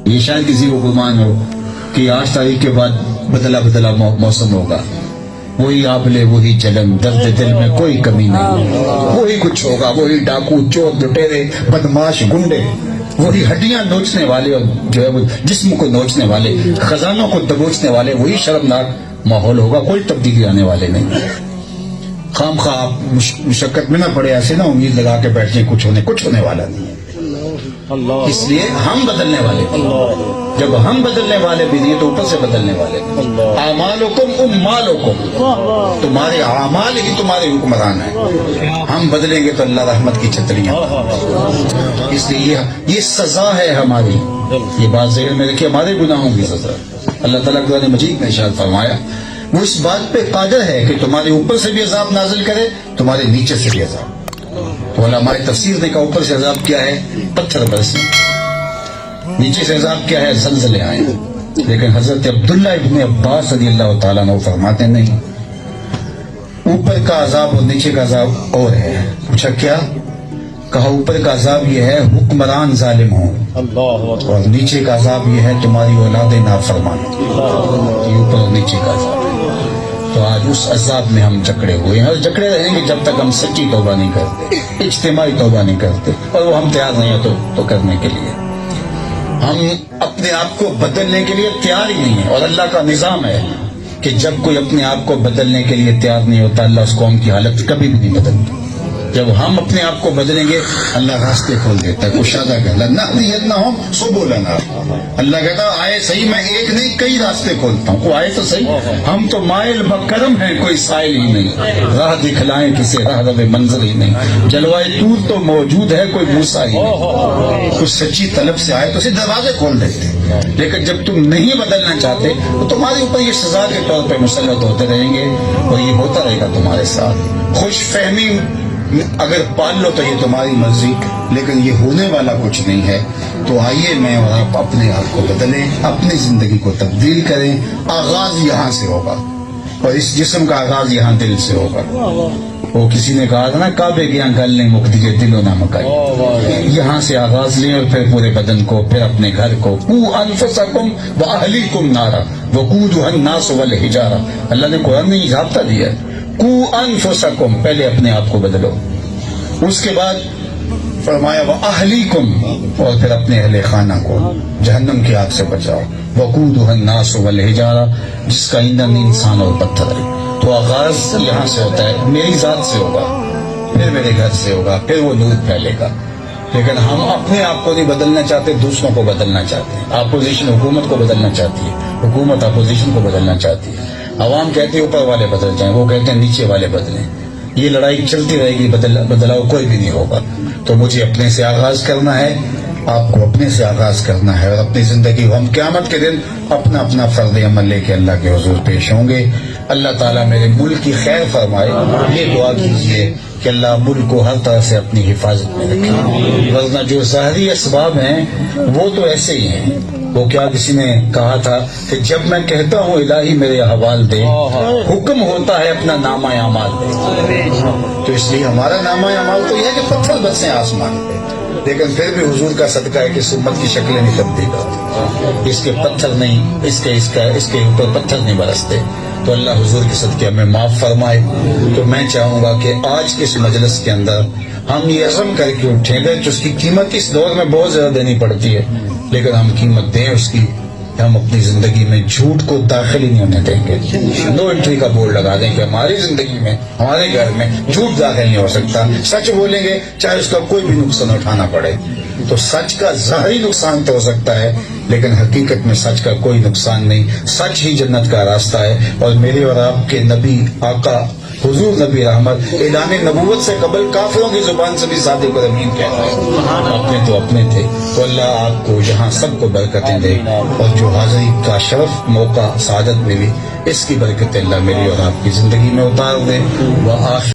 یہ شاید کسی کو گمان ہو کہ 8 تاریخ کے بعد بدلا بدلا موسم ہوگا، وہی آبلے وہی جلن، درد دل میں کوئی کمی نہیں، وہی کچھ ہوگا، وہی ڈاکو چور لٹیرے بدماش گنڈے، وہی ہڈیاں نوچنے والے اور جو ہے وہ جسم کو نوچنے والے، خزانوں کو دبوچنے والے، وہی شرمناک ماحول ہوگا، کوئی تبدیلی آنے والے نہیں۔ خام خواہ آپ مشقت میں نہ پڑے، ایسے نہ امید لگا کے بیٹھ جائیں کچھ ہونے والا نہیں ہے۔ اس لیے ہم بدلنے والے ہیں، جب ہم بدلنے والے بھی نہیں تو اوپر سے بدلنے والے ہیں۔ اعمالکم امالکم، تمہارے اعمال ہی تمہارے حکمران ہیں، ہم بدلیں گے تو اللہ رحمت کی چھتریاں۔ اس لیے یہ سزا ہے ہماری، یہ بات ذہن میں رکھیے، ہمارے گناہوں کی سزا۔ اللہ تعالیٰ قرآن مجید میں ارشاد فرمایا وہ اس بات پہ قادر ہے کہ تمہارے اوپر سے بھی عذاب نازل کرے، تمہارے نیچے سے بھی عذاب۔ تو علماء تفسیر نے کہا اوپر سے عذاب کیا ہے؟ پتھر برسیں، نیچے سے عذاب کیا ہے؟ زلزلے آئے۔ لیکن حضرت عبداللہ ابن عباس رضی اللہ تعالیٰ عنہ فرماتے نہیں، اوپر کا عذاب اور نیچے کا عذاب اور ہے۔ پوچھا کیا؟ کہا اوپر کا عذاب یہ ہے حکمران ظالم ہوں، اور نیچے کا عذاب یہ ہے تمہاری اولاد نافرمان۔ یہ اوپر اور نیچے کا عذاب ہے۔ تو آج اس عذاب میں ہم جکڑے ہوئے ہیں اور جکڑے رہیں گے جب تک ہم سچی توبہ نہیں کرتے، اجتماعی توبہ نہیں کرتے، اور وہ ہم تیار نہیں ہیں تو کرنے کے لیے۔ ہم اپنے آپ کو بدلنے کے لیے تیار ہی نہیں ہیں، اور اللہ کا نظام ہے کہ جب کوئی اپنے آپ کو بدلنے کے لیے تیار نہیں ہوتا، اللہ اس قوم کی حالت کبھی بھی نہیں بدلتا۔ جب ہم اپنے آپ کو بدلیں گے اللہ راستے کھول دیتا ہے، کشادہ کہتا ہے لَنَهْدِيَنَّهُمْ سُبُلَنَا۔ اللہ کہتا ہے آئے صحیح، میں ایک نہیں کئی راستے کھولتا ہوں، وہ آئے تو صحیح، ہم تو مائل بکرم ہیں، کوئی سائل ہی نہیں، راہ دکھلائیں کسے راہ رو منظر ہی نہیں، جلوائے طور تو موجود ہے کوئی موسیٰ ہی نہیں۔ کچھ سچی طلب سے آئے تو اسے دروازے کھول دیتے، لیکن جب تم نہیں بدلنا چاہتے تو تمہارے اوپر یہ سزا کے طور پہ مسلط ہوتے رہیں گے، اور یہ ہوتا رہے گا تمہارے ساتھ۔ خوش فہمی اگر پال لو تو یہ تمہاری مرضی، لیکن یہ ہونے والا کچھ نہیں ہے۔ تو آئیے میں اور آپ اپنے آپ کو بدلیں، اپنی زندگی کو تبدیل کریں۔ آغاز یہاں سے ہوگا، اور اس جسم کا آغاز یہاں دل سے ہوگا۔ وہ کسی نے کہا تھا نا کعبے کی گل نہیں مکتی ہے دل و نہ مکائی۔ یہاں سے آغاز لیں اور پھر پورے بدن کو، پھر اپنے گھر کو۔ قوا انفسکم واہلیکم نارا وقودها الناس والحجارہ، اللہ نے قرآن میں ضابطہ دیا ہے، قوا انفسکم، پہلے اپنے آپ کو بدلو، اس کے بعد فرمایا واہلیکم، اور پھر اپنے اہل خانہ کو جہنم کی آگ سے بچاؤ۔ وقودها الناس والحجارہ، جس کا ایندھن انسان اور پتھر ہے۔ تو آغاز یہاں سے ہوتا ہے، میری ذات سے ہوگا، پھر میرے گھر سے ہوگا، پھر وہ نور پھیلے گا۔ لیکن ہم اپنے آپ کو نہیں بدلنا چاہتے، دوسروں کو بدلنا چاہتے ہیں۔ اپوزیشن حکومت کو بدلنا چاہتی ہے، حکومت اپوزیشن کو بدلنا چاہتی ہے۔ عوام کہتے ہیں اوپر والے بدل جائیں، وہ کہتے ہیں نیچے والے بدلیں۔ یہ لڑائی چلتی رہے گی، بدلاؤ کوئی بھی نہیں ہوگا۔ تو مجھے اپنے سے آغاز کرنا ہے، آپ کو اپنے سے آغاز کرنا ہے، اور اپنی زندگی ہم قیامت کے دن اپنا اپنا فرض عمل لے کے اللہ کے حضور پیش ہوں گے۔ اللہ تعالیٰ میرے ملک کی خیر فرمائے، یہ دعا کیجیے کہ اللہ ملک کو ہر طرح سے اپنی حفاظت میں رکھے، ورنہ جو ظاہری اسباب ہیں وہ تو ایسے ہی ہیں۔ وہ کیا کسی نے کہا تھا کہ جب میں کہتا ہوں الہی میرے حوال دے، حکم ہوتا ہے اپنا نامہ اعمال دے۔ تو اس لیے ہمارا نامہ اعمال تو یہ ہے کہ پتھر برسیں آسمان پہ، لیکن پھر بھی حضور کا صدقہ ہے کہ اس امت کی شکلیں نہیں تبدیل ہوتی، اس کے پتھر نہیں، اس کے اوپر پتھر نہیں برستے۔ تو اللہ حضور کے صدقے ہمیں معاف فرمائے۔ تو میں چاہوں گا کہ آج کے اس مجلس کے اندر ہم یہ عزم کر کے اٹھیں گے، جو اس کی قیمت اس دور میں بہت زیادہ دینی پڑتی ہے، لیکن ہم قیمت دیں اس کی، ہم اپنی زندگی میں جھوٹ کو داخل ہی نہیں ہونے دیں گے۔ نو انٹری کا بورڈ لگا دیں کہ ہماری زندگی میں، ہمارے گھر میں جھوٹ داخل نہیں ہو سکتا۔ سچ بولیں گے چاہے اس کا کوئی بھی نقصان اٹھانا پڑے۔ تو سچ کا ظاہری نقصان تو ہو سکتا ہے، لیکن حقیقت میں سچ کا کوئی نقصان نہیں۔ سچ ہی جنت کا راستہ ہے، اور میرے اور آپ کے نبی آقا حضور نبی رحمت اعلان نبوت سے قبل کافروں کی زبان سے بھی صادق اور امین کہتا ہے، اپنے تو اپنے تھے۔ تو اللہ آپ کو یہاں سب کو برکتیں دے، اور جو حاضری کا شرف موقع سعادت ملی، اس کی برکتیں اللہ میری اور آپ کی زندگی میں اتار دے۔